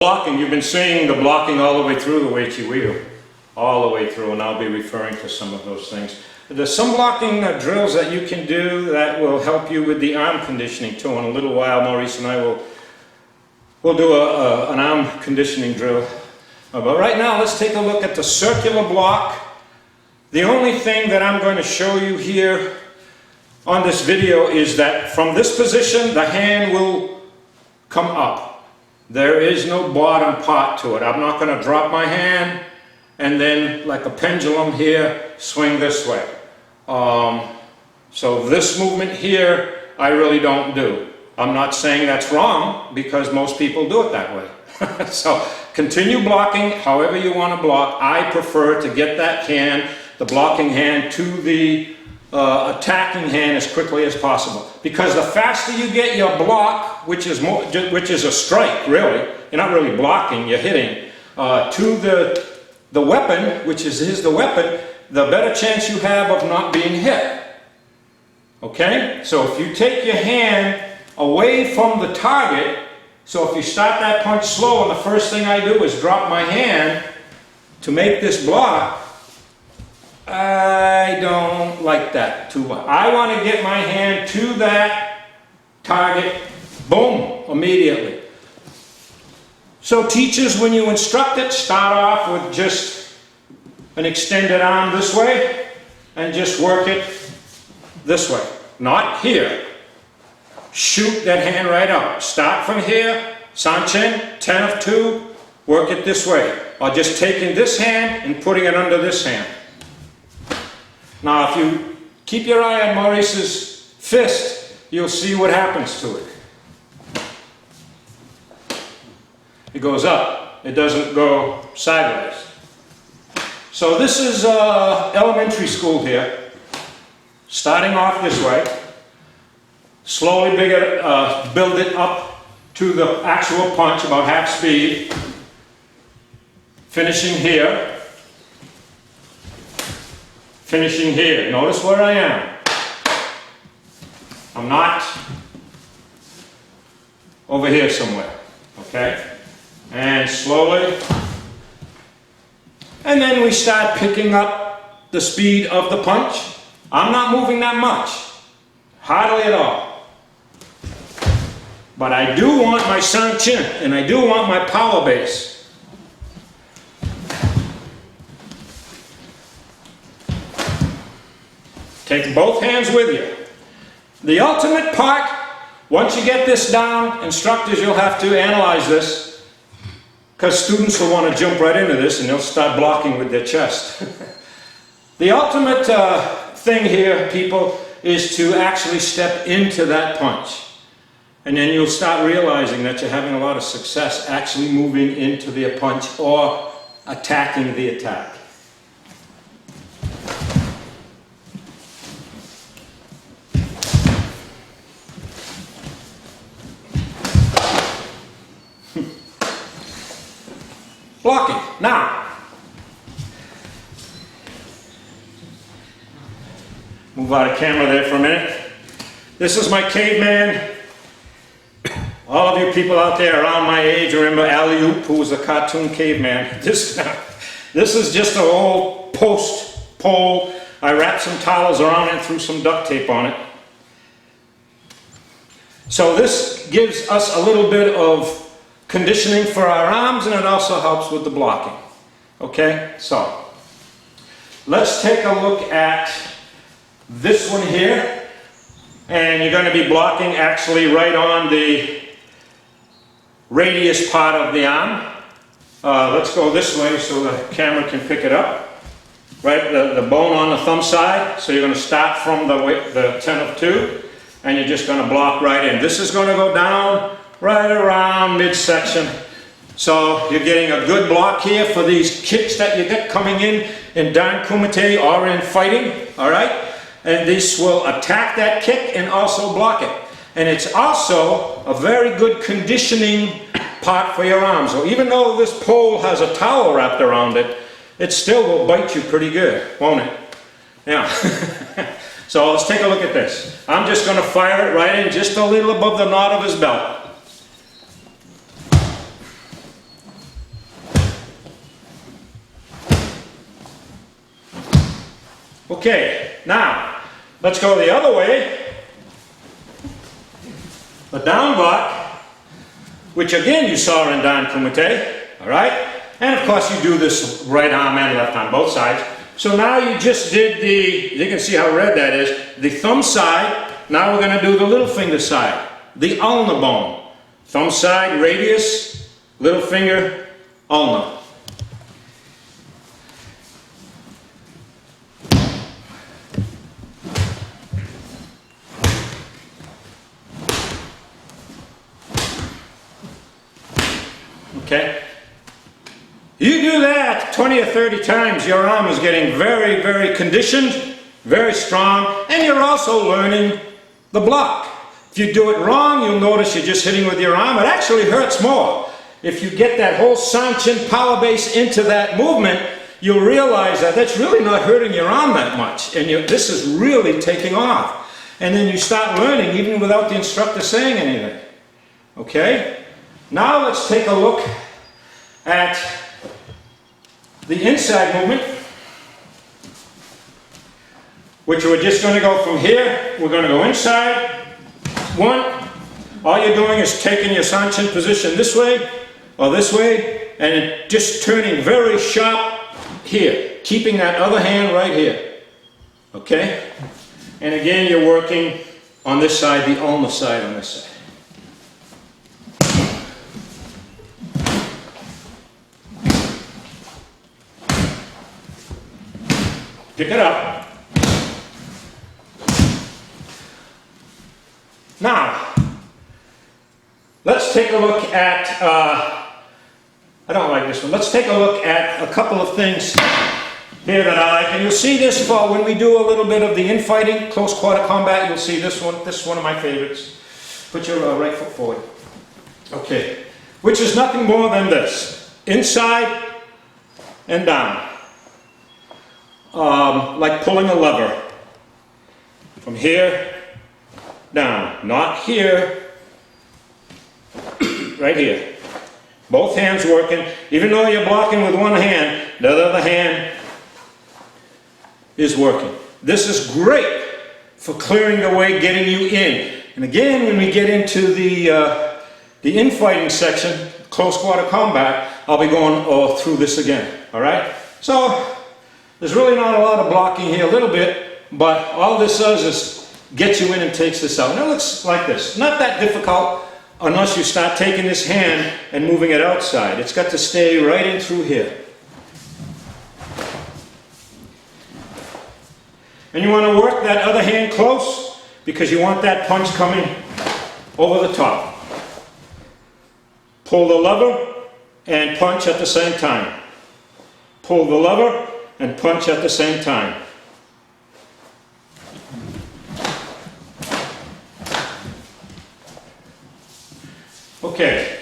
Blocking, you've been seeing the blocking all the way through the Uechi-Ryu, all the way through, and I'll be referring to some of those things. There's some blocking drills that you can do that will help you with the arm conditioning too. In a little while, Maurice and I will do an arm conditioning drill. But right now, let's take a look at the circular block. The only thing that I'm going to show you here on this video is that from this position, the hand will come up. There is no bottom part to it. I'm not going to drop my hand and then, like a pendulum here, swing this way. So this movement here, I really don't do. I'm not saying that's wrong, because most people do it that way. So continue blocking however you want to block. I prefer to get that hand, the blocking hand, to the attacking hand as quickly as possible, because the faster you get your block, which is a strike, really, you're not really blocking, you're hitting to the weapon, which is the weapon, the better chance you have of not being hit. Okay, so if you take your hand away from the target, so if you start that punch slow, and the first thing I do is drop my hand to make this block, I don't like that too much. I want to get my hand to that target, boom, immediately. So teachers, when you instruct it, start off with just an extended arm this way, and just work it this way, not here. Shoot that hand right up. Start from here, Sanchin, 10 of 2, work it this way. Or just taking this hand and putting it under this hand. Now if you keep your eye on Maurice's fist, you'll see what happens to it. It goes up, it doesn't go sideways. So this is elementary school here, starting off this way, slowly build it up to the actual punch, about half speed, finishing here. Finishing here. Notice where I am. I'm not over here somewhere. Okay? And slowly. And then we start picking up the speed of the punch. I'm not moving that much. Hardly at all. But I do want my Sanchin, and I do want my power base. Take both hands with you. The ultimate part, once you get this down, instructors, you'll have to analyze this, because students will want to jump right into this and they'll start blocking with their chest. The ultimate thing here, people, is to actually step into that punch. And then you'll start realizing that you're having a lot of success actually moving into the punch or attacking the attack. Blocking. Now, move out of camera there for a minute. This is my caveman. All of you people out there around my age remember Alley-Oop, who was a cartoon caveman. This is just an old post pole. I wrapped some towels around it and threw some duct tape on it. So this gives us a little bit of conditioning for our arms, and it also helps with the blocking. Okay, so let's take a look at this one here, and you're going to be blocking actually right on the radius part of the arm. Let's go this way so the camera can pick it up. Right, the bone on the thumb side. So you're going to start from the 10 of 2, and you're just going to block right in. This is going to go down right around midsection. So you're getting a good block here for these kicks that you get coming in Dan Kumite or in fighting, all right? And this will attack that kick and also block it. And it's also a very good conditioning part for your arms. So even though this pole has a towel wrapped around it, it still will bite you pretty good, won't it? Yeah. So let's take a look at this. I'm just going to fire it right in just a little above the knot of his belt. Okay, now let's go the other way. The down block, which again you saw in Dan Kumite, all right? And of course you do this right arm and left arm, both sides. So now you just did the, you can see how red that is, the thumb side. Now we're going to do the little finger side, the ulnar bone. Thumb side, radius, little finger, ulnar. Okay? You do that 20 or 30 times, your arm is getting very, very conditioned, very strong, and you're also learning the block. If you do it wrong, you'll notice you're just hitting with your arm. It actually hurts more. If you get that whole Sanchin power base into that movement, you'll realize that that's really not hurting your arm that much, and this is really taking off. And then you start learning even without the instructor saying anything. Okay? Now let's take a look at the inside movement, which we're just going to go from here. We're going to go inside. One, all you're doing is taking your Sanchin position this way or this way and just turning very sharp here, keeping that other hand right here. Okay? And again, you're working on this side, the ulnar side on this side. Pick it up. Now, let's take a look at, I don't like this one. Let's take a look at a couple of things here that I like. And you'll see this for when we do a little bit of the infighting, close quarter combat, you'll see this one. This is one of my favorites. Put your right foot forward. Okay. Which is nothing more than this. Inside and down. Like pulling a lever. From here, down. Not here. Right here. Both hands working. Even though you're blocking with one hand, the other hand is working. This is great for clearing the way, getting you in. And again, when we get into the infighting section, close quarter combat, I'll be going through this again. All right? So, there's really not a lot of blocking here, a little bit, but all this does is get you in and takes this out. Now it looks like this. Not that difficult unless you start taking this hand and moving it outside. It's got to stay right in through here. And you want to work that other hand close because you want that punch coming over the top. Pull the lever and punch at the same time. Pull the lever and punch at the same time. Okay.